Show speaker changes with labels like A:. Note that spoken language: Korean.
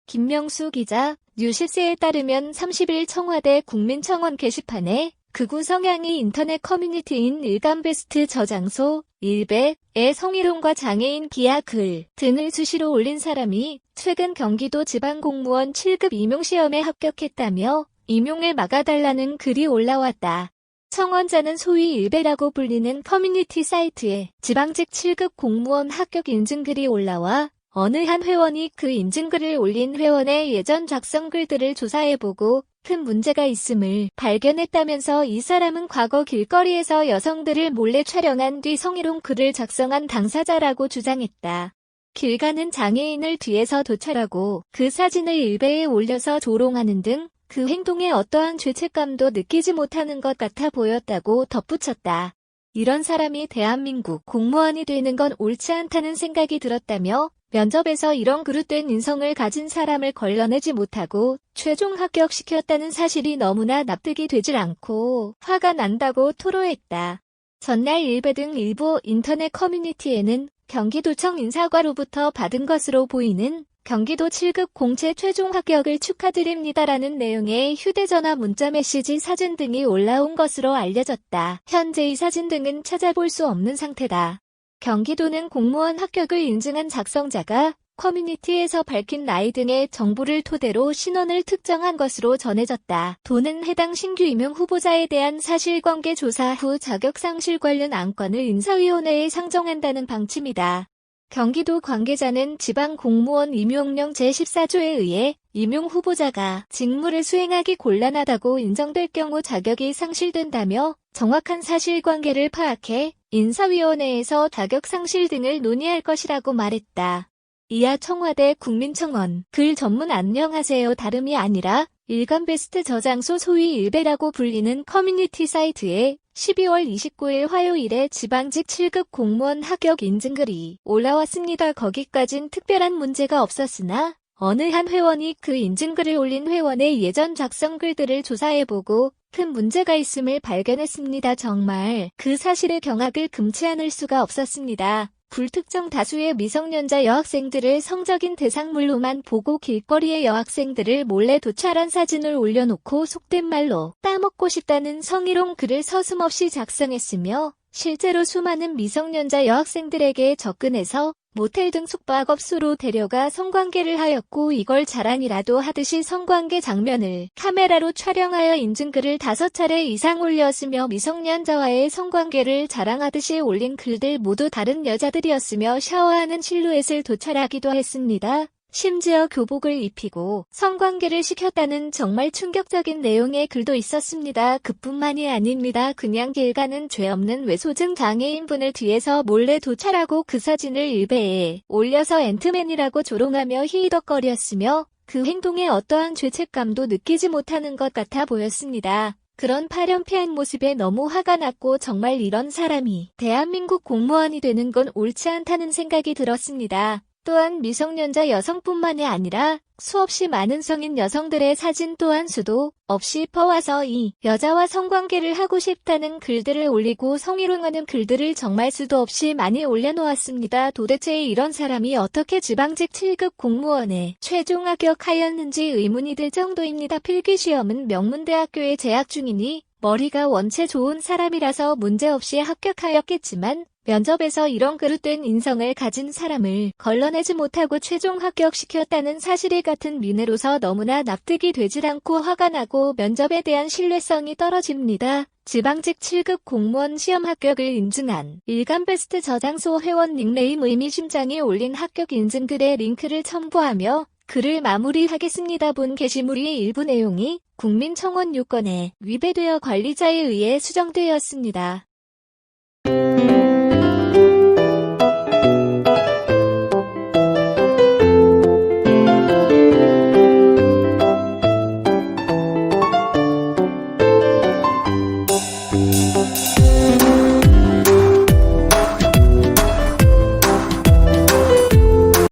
A: 김명수 기자, 뉴시스에 따르면 30일 청와대 국민청원 게시판에 극우 성향이 인터넷 커뮤니티인 일간베스트 저장소 일베의 성희롱과 장애인 기하 글 등을 수시로 올린 사람이 최근 경기도 지방공무원 7급 임용시험에 합격했다며 임용을 막아달라는 글이 올라왔다. 청원자는 소위 일베라고 불리는 커뮤니티 사이트에 지방직 7급 공무원 합격 인증글이 올라와 어느 한 회원이 그 인증글을 올린 회원의 예전 작성 글들을 조사해보고 큰 문제가 있음을 발견했다면서 이 사람은 과거 길거리에서 여성들을 몰래 촬영한 뒤 성희롱 글을 작성한 당사자라고 주장했다. 길 가는 장애인을 뒤에서 도찰하고 그 사진을 일베에 올려서 조롱하는 등 그 행동에 어떠한 죄책감도 느끼지 못하는 것 같아 보였다고 덧붙였다. 이런 사람이 대한민국 공무원이 되는 건 옳지 않다는 생각이 들었다며 면접에서 이런 그릇된 인성을 가진 사람을 걸러내지 못하고 최종 합격시켰다는 사실이 너무나 납득이 되질 않고 화가 난다고 토로했다. 전날 일베 등 일부 인터넷 커뮤니티에는 경기도청 인사과로부터 받은 것으로 보이는 경기도 7급 공채 최종 합격을 축하드립니다라는 내용의 휴대전화 문자메시지 사진 등이 올라온 것으로 알려졌다. 현재 이 사진 등은 찾아볼 수 없는 상태다. 경기도는 공무원 합격을 인증한 작성자가 커뮤니티에서 밝힌 나이 등의 정보를 토대로 신원을 특정한 것으로 전해졌다. 도는 해당 신규 임용 후보자에 대한 사실관계 조사 후 자격상실 관련 안건을 인사위원회에 상정한다는 방침이다. 경기도 관계자는 지방공무원 임용령 제14조에 의해 임용 후보자가 직무를 수행하기 곤란하다고 인정될 경우 자격이 상실된다며 정확한 사실관계를 파악해 인사위원회에서 자격 상실 등을 논의할 것이라고 말했다. 이하 청와대 국민청원 글 전문 안녕하세요 다름이 아니라 일간베스트 저장소 소위 일베라고 불리는 커뮤니티 사이트에 12월 29일 화요일에 지방직 7급 공무원 합격 인증글이 올라왔습니다. 거기까진 특별한 문제가 없었으나 어느 한 회원이 그 인증글을 올린 회원의 예전 작성 글들을 조사해보고 큰 문제가 있음을 발견했습니다. 정말 그 사실의 경악을 금치 않을 수가 없었습니다. 불특정 다수의 미성년자 여학생들을 성적인 대상물로만 보고 길거리의 여학생들을 몰래 도찰한 사진을 올려놓고 속된 말로 따먹고 싶다는 성희롱 글을 서슴없이 작성했으며 실제로 수많은 미성년자 여학생들에게 접근해서 모텔 등 숙박업소로 데려가 성관계를 하였고 이걸 자랑이라도 하듯이 성관계 장면을 카메라로 촬영하여 인증글을 5차례 이상 올렸으며 미성년자와의 성관계를 자랑하듯이 올린 글들 모두 다른 여자들이었으며 샤워하는 실루엣을 도찰하기도 했습니다. 심지어 교복을 입히고 성관계를 시켰다는 정말 충격적인 내용의 글도 있었습니다. 그뿐만이 아닙니다. 그냥 길 가는 죄 없는 외소증 장애인분을 뒤에서 몰래 도찰하고 그 사진을 일베에 올려서 앤트맨이라고 조롱하며 히히덕거렸으며 그 행동에 어떠한 죄책감도 느끼지 못하는 것 같아 보였습니다. 그런 파렴치한 모습에 너무 화가 났고 정말 이런 사람이 대한민국 공무원이 되는 건 옳지 않다는 생각이 들었습니다. 또한 미성년자 여성뿐만이 아니라 수없이 많은 성인 여성들의 사진 또한 수도 없이 퍼와서 이 여자와 성관계를 하고 싶다는 글들을 올리고 성희롱하는 글들을 정말 수도 없이 많이 올려놓았습니다. 도대체 이런 사람이 어떻게 지방직 7급 공무원에 최종 합격하였는지 의문이 들 정도입니다. 필기시험은 명문대학교에 재학 중이니 머리가 원체 좋은 사람이라서 문제없이 합격하였겠지만 면접에서 이런 그릇된 인성을 가진 사람을 걸러내지 못하고 최종 합격시켰다는 사실이 같은 민혜로서 너무나 납득이 되질 않고 화가 나고 면접에 대한 신뢰성이 떨어집니다. 지방직 7급 공무원 시험 합격을 인증한 일간베스트 저장소 회원 닉네임 의미심장이 올린 합격 인증글의 링크를 첨부하며 글을 마무리하겠습니다. 본 게시물의 일부 내용이 국민청원 요건에 위배되어 관리자에 의해 수정되었습니다.